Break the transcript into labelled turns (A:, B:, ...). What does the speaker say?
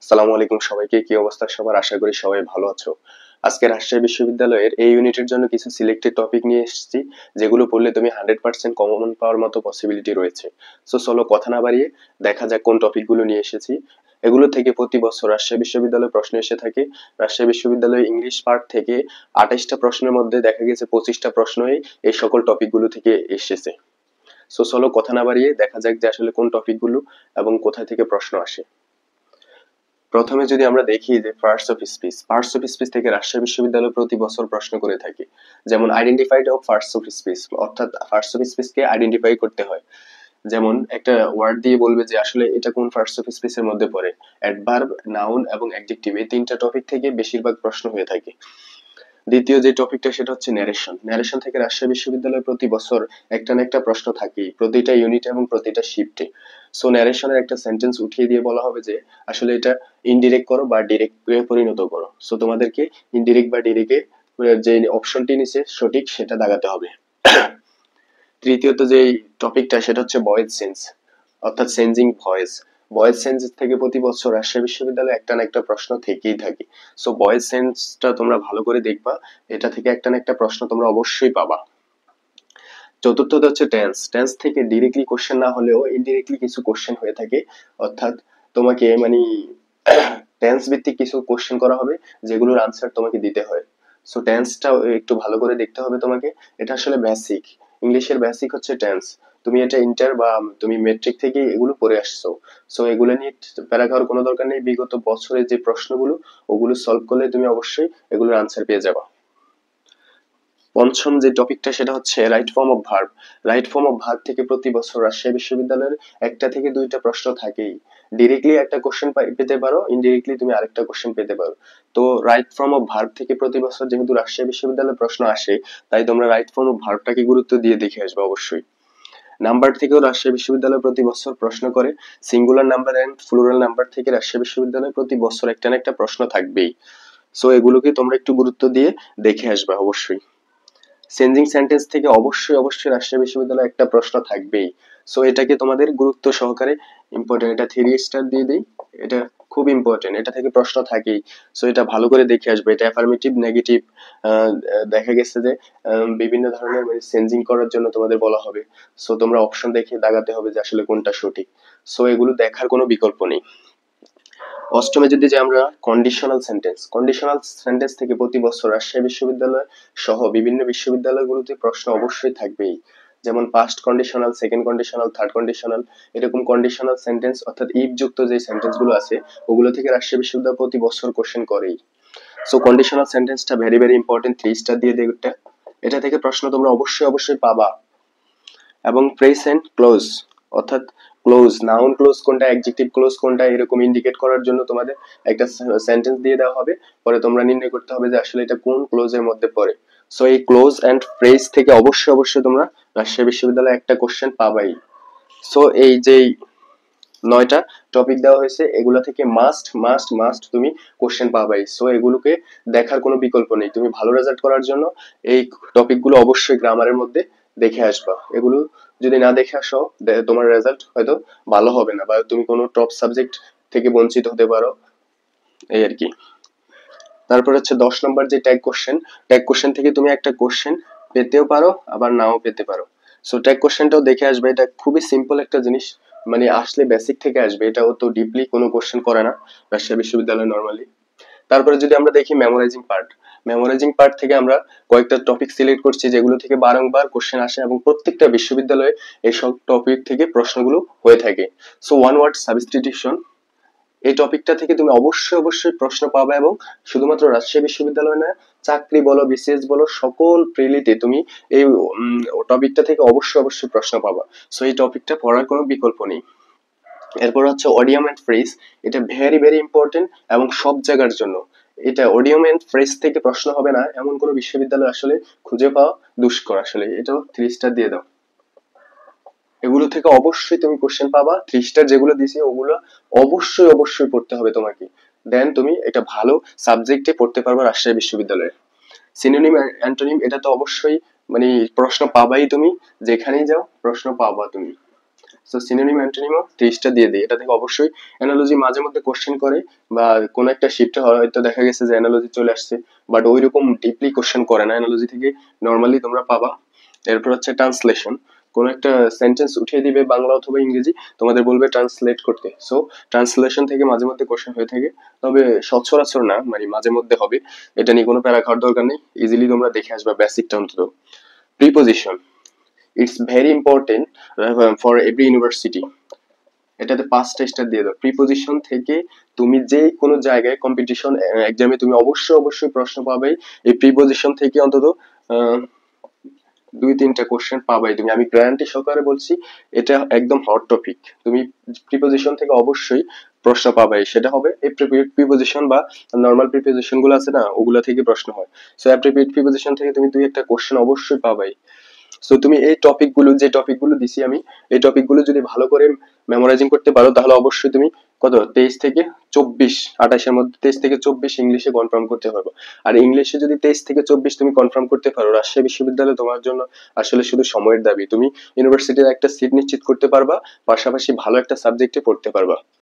A: আসসালামু আলাইকুম সবাইকে, কি অবস্থা সবার? আশা করি সবাই ভালো আছো। আজকে রাজশাহী বিশ্ববিদ্যালয়ের এই ইউনিটের জন্য কিছু সিলেক্টেড টপিক নিয়ে এসেছি, যেগুলো পড়লে তুমি 100% কমন পাওয়ার মতো পসিবিলিটি রয়েছে। সো চলো কথা না বাড়িয়ে দেখা যাক কোন টপিকগুলো নিয়ে এসেছি। এগুলো থেকে প্রতি বছর রাজশাহী বিশ্ববিদ্যালয়ে প্রশ্ন এসে থাকে। রাজশাহী বিশ্ববিদ্যালয়ে ইংলিশ পার্ট থেকে 28টা প্রশ্নের মধ্যে দেখা গেছে 25টা প্রশ্নই এই সকল টপিকগুলো থেকে এসেছে। সো চলো কথা না বাড়িয়ে দেখা যাক যে আসলে কোন টপিকগুলো এবং কোথা থেকে প্রশ্ন আসে। প্রথমে যদি আমরা দেখি যে পার্টস অফ স্পিচ থেকে রাজশাহী বিশ্ববিদ্যালয় প্রতি বছর প্রশ্ন করে থাকে। যেমন identified of parts of speech, অর্থাৎ পার্টস অফ স্পিচ কে আইডেন্টিফাই করতে হয়। যেমন একটা ওয়ার্ড দিয়ে বলবে যে আসলে এটা কোন পার্টস অফ স্পিচ এর মধ্যে পড়ে। অ্যাডভার্ব, নাউন এবং অ্যাডজেক্টিভ, এই তিনটা টপিক থেকে বেশিরভাগ প্রশ্ন হয়ে থাকে। দ্বিতীয় যে টপিকটা সেটা হচ্ছে ন্যারেশন। ন্যারেশন থেকে রাজশাহী বিশ্ববিদ্যালয়ে প্রতি বছর একটা না একটা প্রশ্ন থাকেই, প্রতিটা ইউনিট এবং প্রতিটা শিফটে। সো ন্যারেশনের একটা সেন্টেন্স উঠিয়ে দিয়ে বলা হবে যে আসলে এটা ইনডিরেক্ট করো বা ডিরেক্ট পরিণত করো। সো তোমাদেরকে ইনডিরেক্ট বা ডিরেক্টে যে অপশনটি নিচে সঠিক সেটা দাগাতে হবে। তৃতীয়ত যে টপিকটা সেটা হচ্ছে ভয়েস চেঞ্জ, অর্থাৎ চেঞ্জিং ভয়েস। ভয়েস চেঞ্জ থেকে প্রতি বছর রাজশাহী বিশ্ববিদ্যালয়ে একটা না একটা প্রশ্ন থেকেই থাকে। সো ভয়েস চেঞ্জটা তোমরা ভালো করে দেখবা, এটা থেকে একটা না একটা প্রশ্ন তোমরা অবশ্যই পাবা। চতুর্থত হচ্ছে টেন্স। টেন্স থেকে ডিরেক্টলি কোশ্চেন না হলেও ইনডিরেক্টলি কিছু কোশ্চেন হয়ে থাকে, অর্থাৎ তোমাকে মানে টেন্স ভিত্তিক কিছু কোশ্চেন করা হবে, যেগুলোর আনসার তোমাকে দিতে হয়। সো টেন্সটা একটু ভালো করে দেখতে হবে তোমাকে। এটা আসলে বেসিক, ইংলিশের বেসিক হচ্ছে টেন্স। তুমি এটা ইন্টার বা তুমি মেট্রিক থেকে এগুলো পড়ে আসছো। সো এগুলো নিয়ে প্যারা খাওয়ার কোনো দরকার নেই। বিগত বছরের যে প্রশ্নগুলো ওগুলো সলভ করলে তুমি অবশ্যই এগুলোর আনসার পেয়ে যাবে। পঞ্চম যে টপিকটা সেটা হচ্ছে right form of verb. Right form of verb থেকে প্রতি বছর রাজশাহী বিশ্ববিদ্যালয়ের একটা থেকে দুইটা প্রশ্ন থাকেই। ডিরেক্টলি একটা কোশ্চেন পেতে পারো, ইনডিরেক্টলি তুমি আরেকটা কোশ্চেন পেতে পারো। তো রাইট ফর্ম অফ ভার্ব থেকে প্রতি বছর যেহেতু রাজশাহী বিশ্ববিদ্যালয়ে প্রশ্ন আসে, তাই তোমরা রাইট ফর্ম অফ ভার্বটাকে গুরুত্ব দিয়ে দেখে আসবে অবশ্যই। নাম্বার থেকেও রাজশাহী বিশ্ববিদ্যালয় প্রতি বছর প্রশ্ন করে। Singular number and plural number থেকে রাজশাহী বিশ্ববিদ্যালয় প্রতি বছর একটা না একটা প্রশ্ন থাকবেই। সো এগুলোকে তোমরা একটু গুরুত্ব দিয়ে দেখে আসবে অবশ্যই। চেঞ্জিং সেন্টেন্স থেকে অবশ্যই অবশ্যই রাজশাহী বিশ্ববিদ্যালয়ে একটা প্রশ্ন থাকবেই। সো এটাকে তোমাদের গুরুত্ব সহকারে ইম্পর্টেন্ট, এটা 3 স্টার দিয়ে দিই। এটা খুব ইম্পর্টেন্ট, এটা থেকে প্রশ্ন থাকেই। সো এটা ভালো করে দেখে আসবে। এটা অ্যাফার্মেটিভ, নেগেটিভ, দেখা গেছে যে বিভিন্ন ধরনের চেঞ্জিং করার জন্য তোমাদের বলা হবে। সো তোমরা অপশন দেখে দাগাতে হবে যে আসলে কোনটা সঠিক। সো এগুলো দেখার কোনো বিকল্প নেই। অষ্টমে যদি যে আমরা কন্ডিশনাল সেন্টেন্স থেকে প্রতি বছর রাজশাহী বিশ্ববিদ্যালয় সহ বিভিন্ন বিশ্ববিদ্যালয়গুলোতে প্রশ্ন অবশ্যই থাকবেই। যেমন past conditional, second conditional, third conditional, এরকম কন্ডিশনাল সেন্টেন্স অর্থাৎ ইফ যুক্ত যে সেন্টেন্স গুলো আছে ওগুলো থেকে রাজশাহী বিশ্ববিদ্যালয় প্রতি বছর কোশ্চেন করেই। সো কন্ডিশনাল সেন্টেন্সটা ভেরি ভেরি ইম্পর্টেন্ট, 3 স্টার দিয়ে দিই। এটা থেকে প্রশ্ন তোমরা অবশ্যই অবশ্যই পাবা। এবং প্রেজেন্ট ক্লোজ, অর্থাৎ ক্লোজ, নাউন ক্লোজ কোনটা, অ্যাডজেক্টিভ ক্লোজ কোনটা, এরকম ইন্ডিকেট করার জন্য তোমাদের একটা সেন্টেন্স দিয়ে দেওয়া হবে। পরে তোমরা নির্ণয় করতে হবে যে আসলে এটা কোন ক্লোজের মধ্যে পড়ে। সো এই ক্লোজ এন্ড ফ্রেজ থেকে অবশ্যই অবশ্যই তোমরা রাজশাহী বিশ্ববিদ্যালয়ে একটা কোশ্চেন পাবাই। সো এই যে 9টা টপিক দেওয়া হয়েছে এগুলো থেকে মাস্ট মাস্ট মাস্ট তুমি কোশ্চেন পাবাই। সো এগুলোকে দেখার কোনো বিকল্প নেই। তুমি ভালো রেজাল্ট করার জন্য এই টপিকগুলো অবশ্যই গ্রামারের মধ্যে দেখে আসবা। এগুলো যদি না দেখে আসো তোমার রেজাল্ট হয়তো ভালো হবে না, বা তুমি কোনো টপ সাবজেক্ট থেকে বঞ্চিত হতে পারো, এই আর কি। তারপর হচ্ছে 10 নম্বর যে ট্যাগ কোশ্চেন থেকে তুমি একটা কোশ্চেন পেতেও পারো আবার নাও পেতে পারো। সো ট্যাগ কোশ্চেনটাও দেখে আসবে। এটা খুবই সিম্পল একটা জিনিস, মানে আসলে বেসিক থেকে আসবে, এটা অত ডিপলি কোনো কোশ্চেন করে না রাজশাহী বিশ্ববিদ্যালয় নর্মালি। তারপরে যদি আমরা দেখি মেমোরাইজিং পার্ট থেকে আমরা কয়েকটা টপিক সিলেক্ট করছি যেগুলো থেকে বারংবার কোশ্চেন আসে এবং প্রত্যেকটা বিশ্ববিদ্যালয়ে এইসব টপিক থেকে প্রশ্নগুলো হয়ে থাকে। সো ওয়ান ওয়ার্ড সাবস্টিটিউশন, এই টপিকটা থেকে তুমি অবশ্যই অবশ্যই প্রশ্ন পাবে, এবং শুধুমাত্র রাজশাহী বিশ্ববিদ্যালয় না, চাকরি বলো, বিসিএস বলো, সকল প্রিলিতে তুমি এই টপিকটা থেকে অবশ্যই অবশ্যই প্রশ্ন পাবা। সো এই টপিকটা পড়ার কোনো বিকল্প নেই। এরপর হচ্ছে অডিয়াম এন্ড ফ্রেজ, এটা ভেরি ভেরি ইম্পর্টেন্ট এবং সব জায়গার জন্য। এটা অডিয়াম এন্ড ফ্রেজ থেকে প্রশ্ন হবে না এমন কোনো বিশ্ববিদ্যালয় আসলে খুঁজে পাওয়া দুষ্কর। আসলে এটাও 3 স্টার দিয়ে দাও। এগুলো থেকে অবশ্যই তুমি কোশ্চেন পাবা। 3 স্টার যেগুলো দিছি ওগুলো অবশ্যই অবশ্যই পড়তে হবে তোমাকে। দেন তুমি এটা ভালো সাবজেক্টে পড়তে পারবে রাজশাহী বিশ্ববিদ্যালয়ে। সিনোনিম অ্যান্টোনিম, এটা তো অবশ্যই মানে প্রশ্ন পাবাই তুমি, যেখানেই যাও প্রশ্ন পাবা তুমি। সো সিনোনিম অ্যান্টোনিমও তেইশটা দিয়ে দিই। এটা থেকে অবশ্যই অ্যানালজি মাঝে মধ্যে কোশ্চেন করে, বা কোন একটা শিফটে হয়তো দেখা গেছে যে অ্যানালজি চলে আসছে, বাট ওইরকম ডিপলি কোশ্চেন করে না। অ্যানালজি থেকে নর্মালি তোমরা পাবা। এরপর হচ্ছে ট্রান্সলেশন। কোন একটা সেন্টেন্স উঠিয়ে দিবে বাংলা অথবা ইংরেজি, তোমাদের বলবে ট্রান্সলেট করতে। সো ট্রান্সলেশন থেকে মাঝে মধ্যে কোশ্চেন হয়ে থাকে, তবে সচরাচর না, মানে মাঝে মধ্যে হবে। এটা নিয়ে কোনো প্যারা খাওয়ার দরকার নেই, ইজিলি তোমরা দেখে আসবা বেসিকটা অন্তত। Preposition, it's very important for every university. এটাতে 5টা স্টার দিয়ে দাও। প্রিপোজিশন থেকে তুমি যে কোনো জায়গায় কম্পিটিশন এক্সামে তুমি অবশ্যই প্রশ্ন পাবে। এই প্রিপোজিশন থেকে অন্তত 2-3টা কোশ্চেন পাবাই তুমি, আমি গ্যারান্টি সহকারে বলছি। এটা একদম হট টপিক। তুমি প্রিপোজিশন থেকে অবশ্যই প্রশ্ন পাবাই, সেটা হবে অ্যাপ্রোপ্রিয়েট প্রিপোজিশন বা নর্মাল প্রিপোজিশন গুলো আছে না, ওগুলা থেকে প্রশ্ন হয়। সো অ্যাপ্রোপ্রিয়েট প্রিপোজিশন থেকে তুমি 2-1টা কোশ্চেন অবশ্যই পাবাই। সো তুমি এই টপিকগুলো, যে টপিকগুলো দিছি আমি, এই টপিকগুলো যদি ভালো করে মেমোরাইজিং করতে পারো, তাহলে অবশ্যই তুমি কত 23 থেকে 24, 28-এর মধ্যে 23 থেকে 24 ইংলিশে কনফার্ম করতে পারবো। আর ইংলিশে যদি 23 থেকে 24 তুমি কনফার্ম করতে পারো, রাজশাহী বিশ্ববিদ্যালয় তোমার জন্য আসলে শুধু সময়ের দাবি। তুমি ইউনিভার্সিটির একটা সিট নিশ্চিত করতে পারবা, পাশাপাশি ভালো একটা সাবজেক্টে পড়তে পারবা।